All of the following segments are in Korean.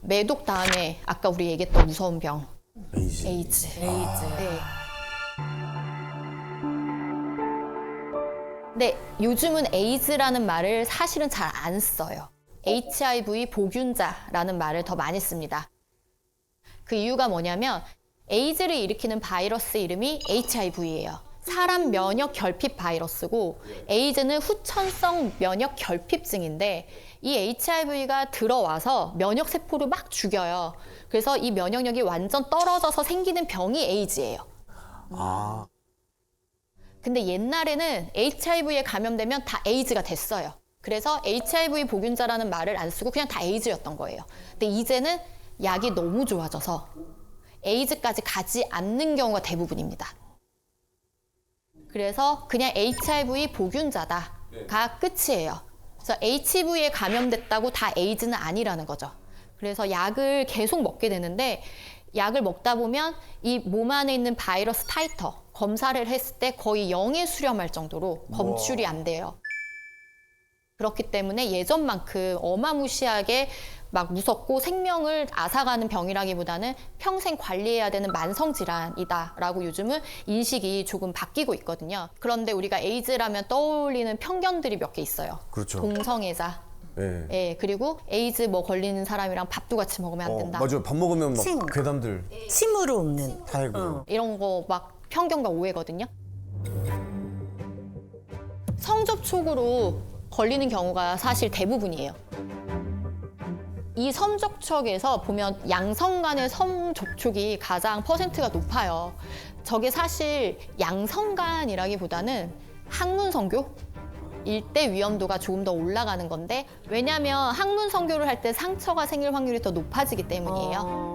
매독 다음에 아까 우리 얘기했던 무서운 병. 에이즈. 에이즈. 네. 근데 요즘은 에이즈라는 말을 사실은 잘 안 써요. HIV 보균자라는 말을 더 많이 씁니다. 그 이유가 뭐냐면 에이즈를 일으키는 바이러스 이름이 HIV예요. 사람 면역 결핍 바이러스고 에이즈는 후천성 면역 결핍증인데 이 HIV가 들어와서 면역 세포를 막 죽여요. 그래서 이 면역력이 완전 떨어져서 생기는 병이 에이즈예요. 아, 근데 옛날에는 HIV에 감염되면 다 에이즈가 됐어요. 그래서 HIV 보균자라는 말을 안 쓰고 그냥 다 에이즈였던 거예요. 근데 이제는 약이 너무 좋아져서 에이즈까지 가지 않는 경우가 대부분입니다. 그래서 그냥 HIV 보균자다가 끝이에요. 그래서 HIV에 감염됐다고 다 에이즈는 아니라는 거죠. 그래서 약을 계속 먹게 되는데 약을 먹다 보면 이 몸 안에 있는 바이러스 타이터 검사를 했을 때 거의 0에 수렴할 정도로 검출이 안 돼요. 그렇기 때문에 예전만큼 어마무시하게 막 무섭고 생명을 앗아가는 병이라기보다는 평생 관리해야 되는 만성질환이다라고 요즘은 인식이 조금 바뀌고 있거든요. 그런데 우리가 에이즈라면 떠올리는 편견들이 몇 개 있어요. 그렇죠. 동성애자. 네. 예, 그리고 에이즈 뭐 걸리는 사람이랑 밥도 같이 먹으면 안 된다. 맞아요. 밥 먹으면 막 침. 괴담들 침으로 옵는. 달고. 이런 거 막 편견과 오해거든요. 성접촉으로 걸리는 경우가 사실 대부분이에요. 이 성접촉에서 보면 양성 간의 성접촉이 가장 퍼센트가 높아요. 저게 사실 양성간이라기보다는 항문성교? 일대 위험도가 조금 더 올라가는 건데 왜냐하면 항문성교를 할 때 상처가 생길 확률이 더 높아지기 때문이에요.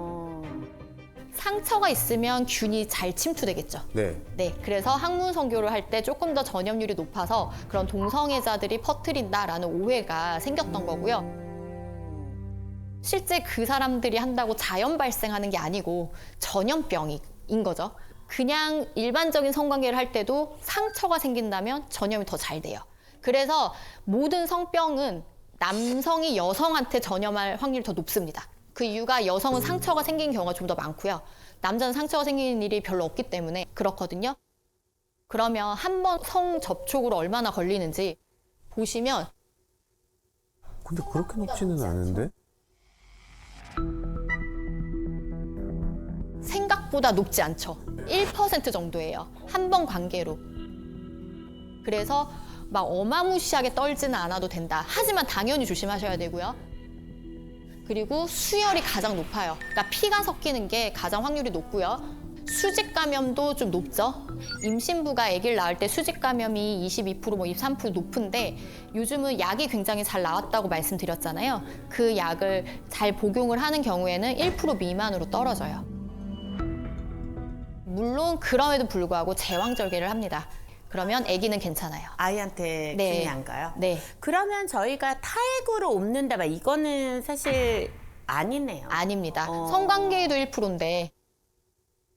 상처가 있으면 균이 잘 침투되겠죠. 네. 네, 그래서 항문 성교를 할 때 조금 더 전염률이 높아서 그런 동성애자들이 퍼뜨린다라는 오해가 생겼던 거고요. 실제 그 사람들이 한다고 자연 발생하는 게 아니고 전염병인 거죠. 그냥 일반적인 성관계를 할 때도 상처가 생긴다면 전염이 더 잘 돼요. 그래서 모든 성병은 남성이 여성한테 전염할 확률이 더 높습니다. 그 이유가 여성은 상처가 생긴 경우가 좀 더 많고요. 남자는 상처가 생기는 일이 별로 없기 때문에 그렇거든요. 그러면 한 번 성접촉으로 얼마나 걸리는지 보시면 근데 그렇게 높지는 않은데? 생각보다 높지 않죠. 1% 정도예요. 한 번 관계로. 그래서 막 어마무시하게 떨지는 않아도 된다. 하지만 당연히 조심하셔야 되고요. 그리고 수혈이 가장 높아요. 그러니까 피가 섞이는 게 가장 확률이 높고요. 수직 감염도 좀 높죠. 임신부가 아기를 낳을 때 수직 감염이 22%, 뭐 23% 높은데 요즘은 약이 굉장히 잘 나왔다고 말씀드렸잖아요. 그 약을 잘 복용을 하는 경우에는 1% 미만으로 떨어져요. 물론 그럼에도 불구하고 제왕절개를 합니다. 그러면 아기는 괜찮아요. 아이한테 네. 균이 안 가요? 네. 그러면 저희가 타액으로 옮는다 봐. 이거는 사실 아니네요. 아닙니다. 성관계에도 1%인데.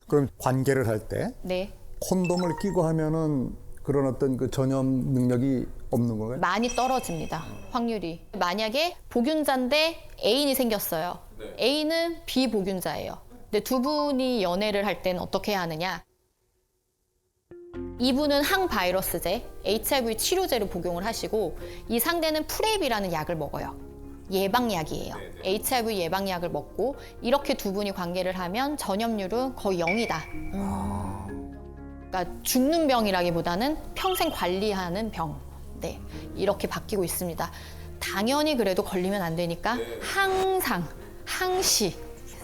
그럼 관계를 할 때 네. 콘돔을 끼고 하면은 그런 어떤 그 전염 능력이 없는 거예요? 많이 떨어집니다. 확률이. 만약에 보균자인데 애인이 생겼어요. 애인은 비보균자예요. 근데 두 분이 연애를 할 때는 어떻게 해야 하느냐? 이분은 항바이러스제, HIV 치료제를 복용을 하시고 이 상대는 프랩이라는 약을 먹어요. 예방약이에요. HIV 예방약을 먹고 이렇게 두 분이 관계를 하면 전염률은 거의 0이다. 그러니까 죽는 병이라기보다는 평생 관리하는 병. 네, 이렇게 바뀌고 있습니다. 당연히 그래도 걸리면 안 되니까 항상, 항시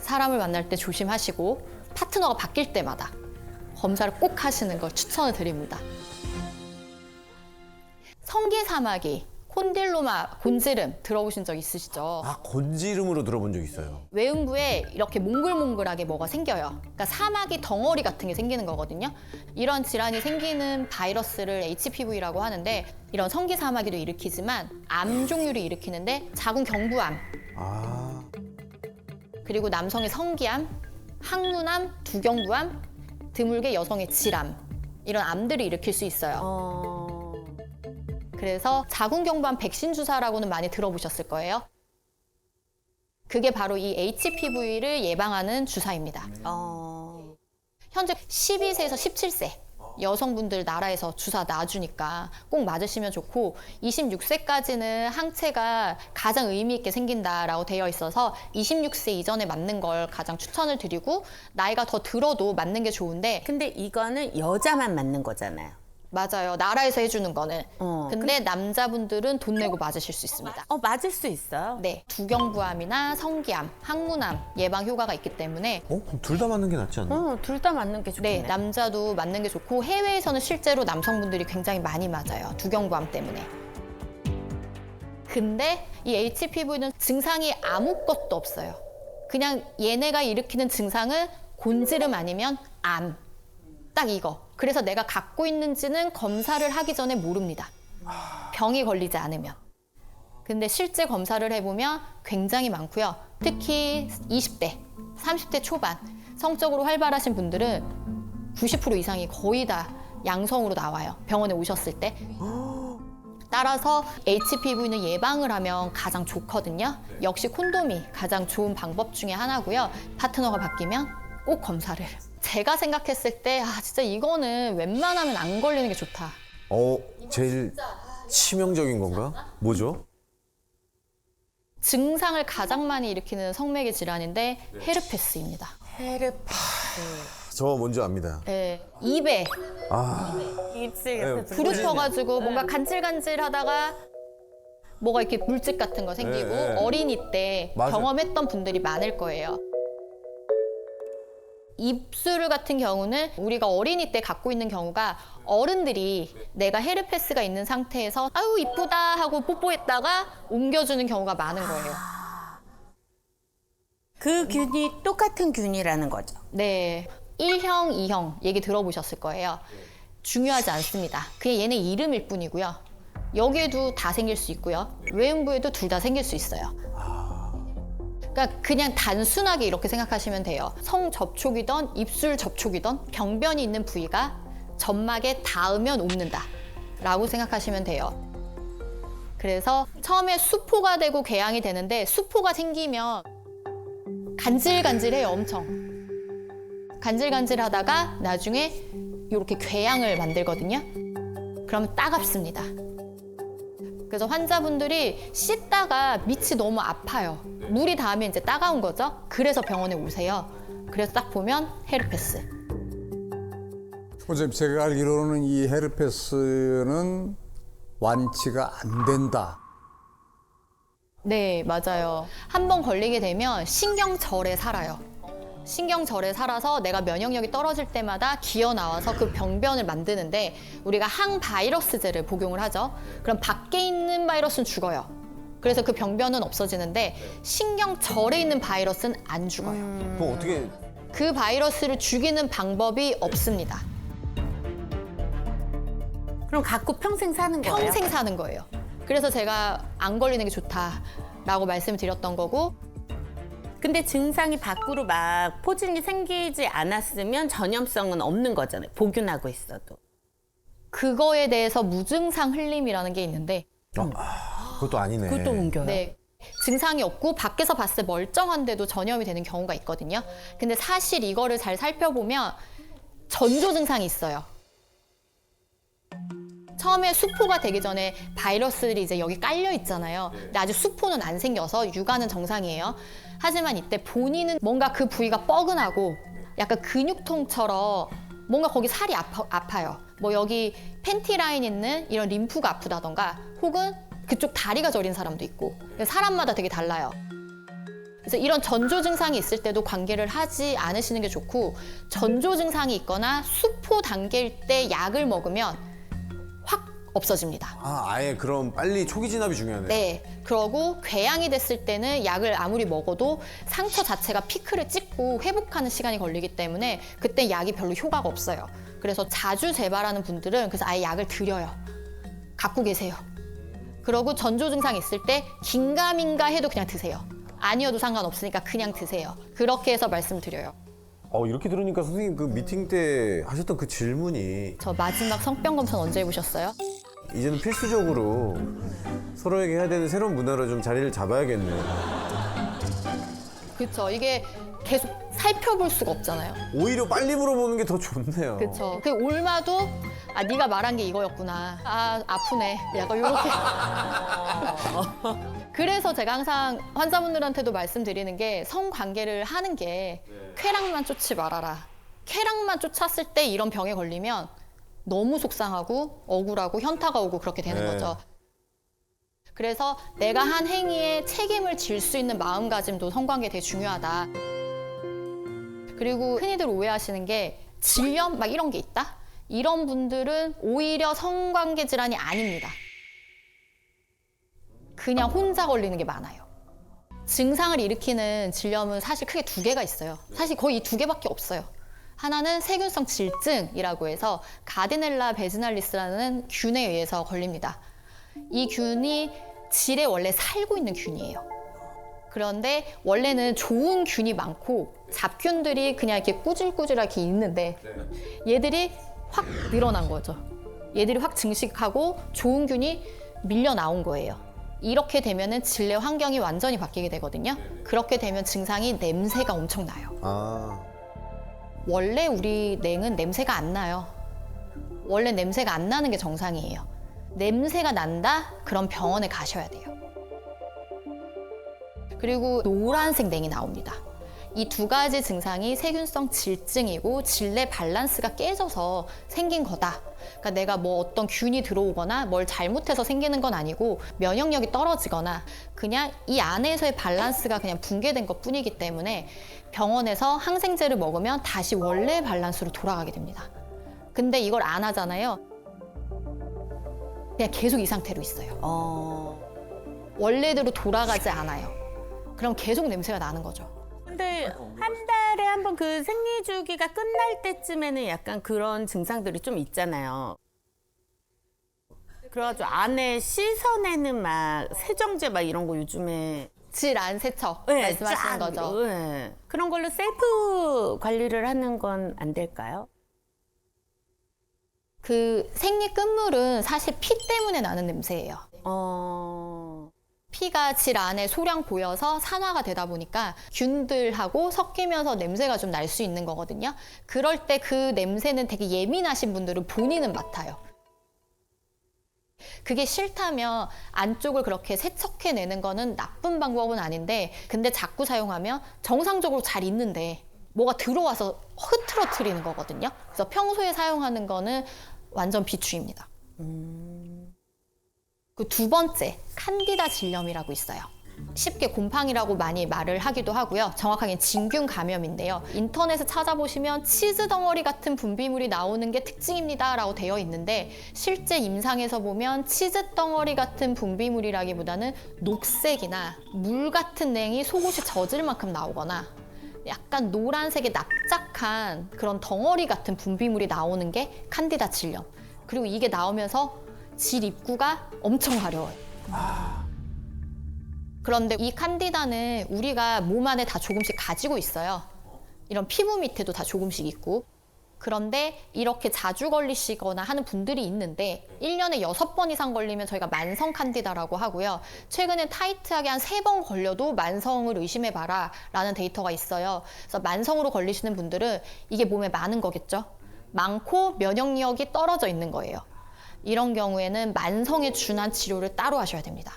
사람을 만날 때 조심하시고 파트너가 바뀔 때마다 검사를 꼭 하시는 걸 추천을 드립니다. 성기사마귀, 콘딜로마, 곤지름 들어보신 적 있으시죠? 아, 곤지름으로 들어본 적 있어요. 외음부에 이렇게 몽글몽글하게 뭐가 생겨요. 그러니까 사마귀 덩어리 같은 게 생기는 거거든요. 이런 질환이 생기는 바이러스를 HPV라고 하는데 이런 성기사마귀도 일으키지만 암 종류를 일으키는데 자궁경부암, 아, 그리고 남성의 성기암, 항문암, 두경부암, 드물게 여성의 질암 이런 암들을 일으킬 수 있어요. 그래서 자궁경부암 백신 주사라고는 많이 들어보셨을 거예요. 그게 바로 이 HPV를 예방하는 주사입니다. 현재 12세에서 17세 여성분들 나라에서 주사 놔주니까 꼭 맞으시면 좋고 26세까지는 항체가 가장 의미 있게 생긴다라고 되어 있어서 26세 이전에 맞는 걸 가장 추천을 드리고 나이가 더 들어도 맞는 게 좋은데 근데 이거는 여자만 맞는 거잖아요. 맞아요. 나라에서 해주는 거는. 근데 남자분들은 돈 내고 맞으실 수 있습니다. 맞을 수 있어요. 네, 두경부암이나 성기암, 항문암 예방 효과가 있기 때문에 둘 다 맞는 게 낫지 않나? 둘 다 맞는 게 좋겠네. 네, 남자도 맞는 게 좋고 해외에서는 실제로 남성분들이 굉장히 많이 맞아요. 두경부암 때문에. 근데 이 HPV는 증상이 아무것도 없어요. 그냥 얘네가 일으키는 증상은 곤지름 아니면 암. 딱 이거. 그래서 내가 갖고 있는지는 검사를 하기 전에 모릅니다. 병이 걸리지 않으면. 근데 실제 검사를 해보면 굉장히 많고요. 특히 20대, 30대 초반 성적으로 활발하신 분들은 90% 이상이 거의 다 양성으로 나와요. 병원에 오셨을 때. 따라서 HPV는 예방을 하면 가장 좋거든요. 역시 콘돔이 가장 좋은 방법 중에 하나고요. 파트너가 바뀌면 꼭 검사를. 제가 생각했을 때 진짜 이거는 웬만하면 안 걸리는 게 좋다. 제일 치명적인 건가? 뭐죠? 증상을 가장 많이 일으키는 성매개 질환인데 헤르페스입니다. 저 뭔지 압니다. 네, 입에 입술 네, 옆에 부르터가지고 뭔가 간질간질하다가 뭐가 이렇게 물집 같은 거 생기고 네. 어린이 때 맞아요. 경험했던 분들이 많을 거예요. 입술 같은 경우는 우리가 어린이 때 갖고 있는 경우가 어른들이 내가 헤르페스가 있는 상태에서 아유 이쁘다 하고 뽀뽀했다가 옮겨주는 경우가 많은 거예요. 그 균이 똑같은 균이라는 거죠. 네, 1형, 2형 얘기 들어보셨을 거예요. 중요하지 않습니다. 그냥 얘네 이름일 뿐이고요. 여기에도 다 생길 수 있고요. 외음부에도 둘 다 생길 수 있어요. 그러니까 그냥 단순하게 이렇게 생각하시면 돼요. 성 접촉이든 입술 접촉이든 병변이 있는 부위가 점막에 닿으면 옮는다 라고 생각하시면 돼요. 그래서 처음에 수포가 되고 궤양이 되는데 수포가 생기면 간질간질해요. 엄청. 간질간질하다가 나중에 이렇게 궤양을 만들거든요. 그러면 따갑습니다. 그래서 환자분들이 씻다가 밑이 너무 아파요. 물이 닿으면 이제 따가운 거죠. 그래서 병원에 오세요. 그래서 딱 보면 헤르페스. 어차피 제가 알기로는 이 헤르페스는 완치가 안 된다. 네, 맞아요. 한 번 걸리게 되면 신경절에 살아요. 신경절에 살아서 내가 면역력이 떨어질 때마다 기어 나와서 그 병변을 만드는데 우리가 항바이러스제를 복용을 하죠. 그럼 밖에 있는 바이러스는 죽어요. 그래서 그 병변은 없어지는데 신경절에 있는 바이러스는 안 죽어요. 그럼 어떻게 그 바이러스를 죽이는 방법이 없습니다. 그럼 갖고 평생 사는 거예요? 평생 사는 거예요. 그래서 제가 안 걸리는 게 좋다라고 말씀을 드렸던 거고 근데 증상이 밖으로 막 포진이 생기지 않았으면 전염성은 없는 거잖아요. 복균하고 있어도. 그거에 대해서 무증상 흘림이라는 게 있는데 그것도 아니네. 그것도 옮겨요? 네. 증상이 없고 밖에서 봤을 때 멀쩡한데도 전염이 되는 경우가 있거든요. 근데 사실 이거를 잘 살펴보면 전조 증상이 있어요. 처음에 수포가 되기 전에 바이러스들이 이제 여기 깔려 있잖아요. 근데 아직 수포는 안 생겨서 육아는 정상이에요. 하지만 이때 본인은 뭔가 그 부위가 뻐근하고 약간 근육통처럼 뭔가 거기 살이 아파요. 뭐 여기 팬티 라인 있는 이런 림프가 아프다던가 혹은 그쪽 다리가 저린 사람도 있고 사람마다 되게 달라요. 그래서 이런 전조 증상이 있을 때도 관계를 하지 않으시는 게 좋고 전조 증상이 있거나 수포 단계일 때 약을 먹으면 확 없어집니다. 아예 그럼 빨리 초기 진압이 중요하네. 네, 그러고 궤양이 됐을 때는 약을 아무리 먹어도 상처 자체가 피크를 찍고 회복하는 시간이 걸리기 때문에 그때 약이 별로 효과가 없어요. 그래서 자주 재발하는 분들은 그래서 아예 약을 드려요. 갖고 계세요. 그러고 전조 증상이 있을 때 긴가민가 해도 그냥 드세요. 아니어도 상관없으니까 그냥 드세요. 그렇게 해서 말씀드려요. 이렇게 들으니까 선생님 그 미팅 때 하셨던 그 질문이 저 마지막 성병 검사는 언제 해보셨어요? 이제는 필수적으로 서로에게 해야 되는 새로운 문화로 좀 자리를 잡아야겠네. 그렇죠. 이게 계속 살펴볼 수가 없잖아요. 오히려 빨리 물어보는 게 더 좋네요. 그렇죠. 그 올마도 아 네가 말한 게 이거였구나. 아 아프네. 약간 요렇게. 그래서 제가 항상 환자분들한테도 말씀드리는 게 성관계를 하는 게 쾌락만 쫓지 말아라. 쾌락만 쫓았을 때 이런 병에 걸리면 너무 속상하고 억울하고 현타가 오고 그렇게 되는 네. 거죠. 그래서 내가 한 행위에 책임을 질 수 있는 마음가짐도 성관계에 되게 중요하다. 그리고 흔히들 오해하시는 게 질염 막 이런 게 있다? 이런 분들은 오히려 성관계 질환이 아닙니다. 그냥 혼자 걸리는 게 많아요. 증상을 일으키는 질염은 사실 크게 두 개가 있어요. 사실 거의 이 두 개밖에 없어요. 하나는 세균성 질증이라고 해서 가르넬라 베지날리스라는 균에 의해서 걸립니다. 이 균이 질에 원래 살고 있는 균이에요. 그런데 원래는 좋은 균이 많고 잡균들이 그냥 이렇게 꾸질꾸질하게 있는데 얘들이 확 늘어난 거죠. 얘들이 확 증식하고 좋은 균이 밀려 나온 거예요. 이렇게 되면은 질내 환경이 완전히 바뀌게 되거든요. 그렇게 되면 증상이 냄새가 엄청 나요. 아, 원래 우리 냉은 냄새가 안 나요. 원래 냄새가 안 나는 게 정상이에요. 냄새가 난다? 그럼 병원에 가셔야 돼요. 그리고 노란색 냉이 나옵니다. 이 두 가지 증상이 세균성 질증이고 질내 밸런스가 깨져서 생긴 거다. 그러니까 내가 뭐 어떤 균이 들어오거나 뭘 잘못해서 생기는 건 아니고 면역력이 떨어지거나 그냥 이 안에서의 밸런스가 그냥 붕괴된 것 뿐이기 때문에 병원에서 항생제를 먹으면 다시 원래 밸런스로 돌아가게 됩니다. 근데 이걸 안 하잖아요. 그냥 계속 이 상태로 있어요. 원래대로 돌아가지 않아요. 그럼 계속 냄새가 나는 거죠. 근데 한 달에 한 번 그 생리 주기가 끝날 때쯤에는 약간 그런 증상들이 좀 있잖아요. 그래가지고 안에 씻어내는 막 세정제 막 이런 거 요즘에 질 안 세척 네, 말씀하시는 쫙, 거죠. 네. 그런 걸로 셀프 관리를 하는 건 안 될까요? 그 생리 끝물은 사실 피 때문에 나는 냄새예요. 피가 질 안에 소량 고여서 산화가 되다 보니까 균들하고 섞이면서 냄새가 좀 날 수 있는 거거든요. 그럴 때 그 냄새는 되게 예민하신 분들은 본인은 맡아요. 그게 싫다면 안쪽을 그렇게 세척해내는 거는 나쁜 방법은 아닌데 근데 자꾸 사용하면 정상적으로 잘 있는데 뭐가 들어와서 흐트러뜨리는 거거든요. 그래서 평소에 사용하는 거는 완전 비추입니다. 그 두 번째, 칸디다 질염이라고 있어요. 쉽게 곰팡이라고 많이 말을 하기도 하고요. 정확하게는 진균 감염인데요. 인터넷에 찾아보시면 치즈 덩어리 같은 분비물이 나오는 게 특징입니다라고 되어 있는데 실제 임상에서 보면 치즈 덩어리 같은 분비물이라기보다는 녹색이나 물 같은 냉이 속옷이 젖을 만큼 나오거나 약간 노란색의 납작한 그런 덩어리 같은 분비물이 나오는 게 칸디다 질염. 그리고 이게 나오면서 질 입구가 엄청 가려워요. 그런데 이 칸디다는 우리가 몸 안에 다 조금씩 가지고 있어요. 이런 피부 밑에도 다 조금씩 있고. 그런데 이렇게 자주 걸리시거나 하는 분들이 있는데 1년에 6번 이상 걸리면 저희가 만성 칸디다라고 하고요. 최근에 타이트하게 한 3번 걸려도 만성을 의심해봐라 라는 데이터가 있어요. 그래서 만성으로 걸리시는 분들은 이게 몸에 많은 거겠죠. 많고 면역력이 떨어져 있는 거예요. 이런 경우에는 만성에 준한 치료를 따로 하셔야 됩니다.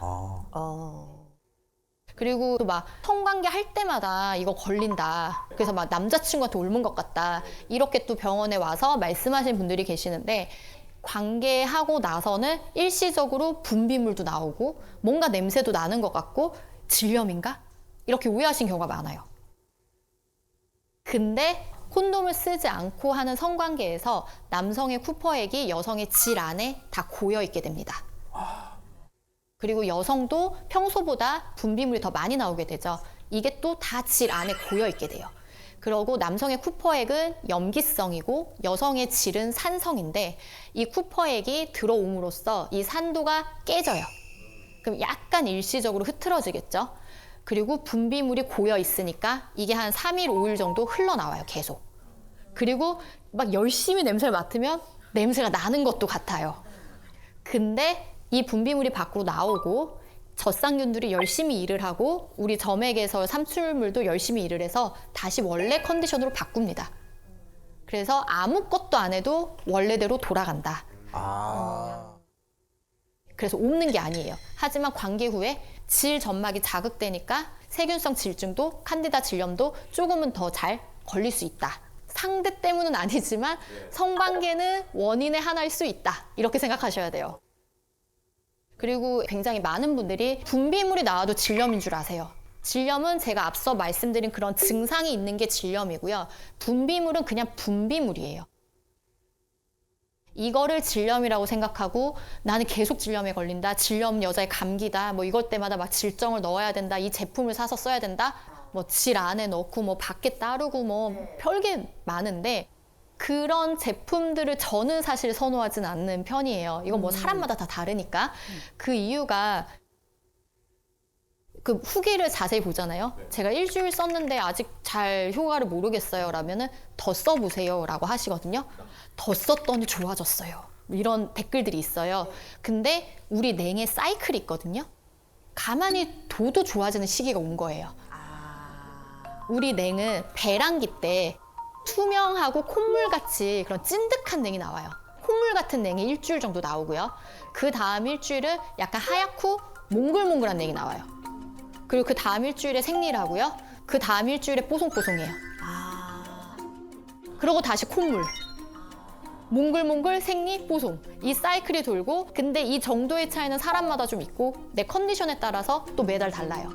그리고 또 막 성관계 할 때마다 이거 걸린다. 그래서 막 남자친구한테 옮은 것 같다. 이렇게 또 병원에 와서 말씀하신 분들이 계시는데 관계하고 나서는 일시적으로 분비물도 나오고 뭔가 냄새도 나는 것 같고 질염인가? 이렇게 오해하신 경우가 많아요. 근데 콘돔을 쓰지 않고 하는 성관계에서 남성의 쿠퍼액이 여성의 질 안에 다 고여 있게 됩니다. 그리고 여성도 평소보다 분비물이 더 많이 나오게 되죠. 이게 또 다 질 안에 고여 있게 돼요. 그리고 남성의 쿠퍼액은 염기성이고 여성의 질은 산성인데 이 쿠퍼액이 들어옴으로써 이 산도가 깨져요. 그럼 약간 일시적으로 흐트러지겠죠. 그리고 분비물이 고여 있으니까 이게 한 3일, 5일 정도 흘러나와요, 계속. 그리고 막 열심히 냄새를 맡으면 냄새가 나는 것도 같아요. 근데 이 분비물이 밖으로 나오고 젖상균들이 열심히 일을 하고 우리 점액에서 삼출물도 열심히 일을 해서 다시 원래 컨디션으로 바꿉니다. 그래서 아무것도 안 해도 원래대로 돌아간다. 그래서 옮는 게 아니에요. 하지만 관계 후에 질 점막이 자극되니까 세균성 질증도 칸디다 질염도 조금은 더 잘 걸릴 수 있다. 상대 때문은 아니지만 성관계는 원인의 하나일 수 있다. 이렇게 생각하셔야 돼요. 그리고 굉장히 많은 분들이 분비물이 나와도 질염인 줄 아세요. 질염은 제가 앞서 말씀드린 그런 증상이 있는 게 질염이고요. 분비물은 그냥 분비물이에요. 이거를 질염이라고 생각하고 나는 계속 질염에 걸린다. 질염 여자의 감기다. 뭐 이럴 때마다 막 질정을 넣어야 된다. 이 제품을 사서 써야 된다. 뭐 질 안에 넣고 뭐 밖에 따르고 뭐 별게 많은데 그런 제품들을 저는 사실 선호하진 않는 편이에요. 이건 뭐 사람마다 다 다르니까. 그 이유가 그 후기를 자세히 보잖아요. 제가 일주일 썼는데 아직 잘 효과를 모르겠어요. 라면은 더 써보세요. 라고 하시거든요. 더 썼더니 좋아졌어요. 이런 댓글들이 있어요. 근데 우리 냉의 사이클이 있거든요. 가만히 둬도 좋아지는 시기가 온 거예요. 우리 냉은 배란기 때 투명하고 콧물같이 그런 찐득한 냉이 나와요. 콧물 같은 냉이 일주일 정도 나오고요. 그 다음 일주일은 약간 하얗고 몽글몽글한 냉이 나와요. 그리고 그 다음 일주일에 생리하고요. 그 다음 일주일에 뽀송뽀송해요. 그러고 다시 콧물. 몽글몽글, 생리, 뽀송. 이 사이클이 돌고 근데 이 정도의 차이는 사람마다 좀 있고 내 컨디션에 따라서 또 매달 달라요.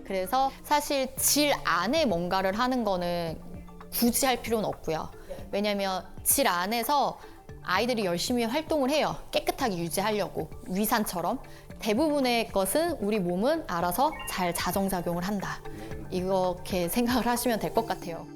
그래서 사실 질 안에 뭔가를 하는 거는 굳이 할 필요는 없고요. 왜냐하면 질 안에서 아이들이 열심히 활동을 해요. 깨끗하게 유지하려고. 위산처럼. 대부분의 것은 우리 몸은 알아서 잘 자정작용을 한다. 이렇게 생각을 하시면 될 것 같아요.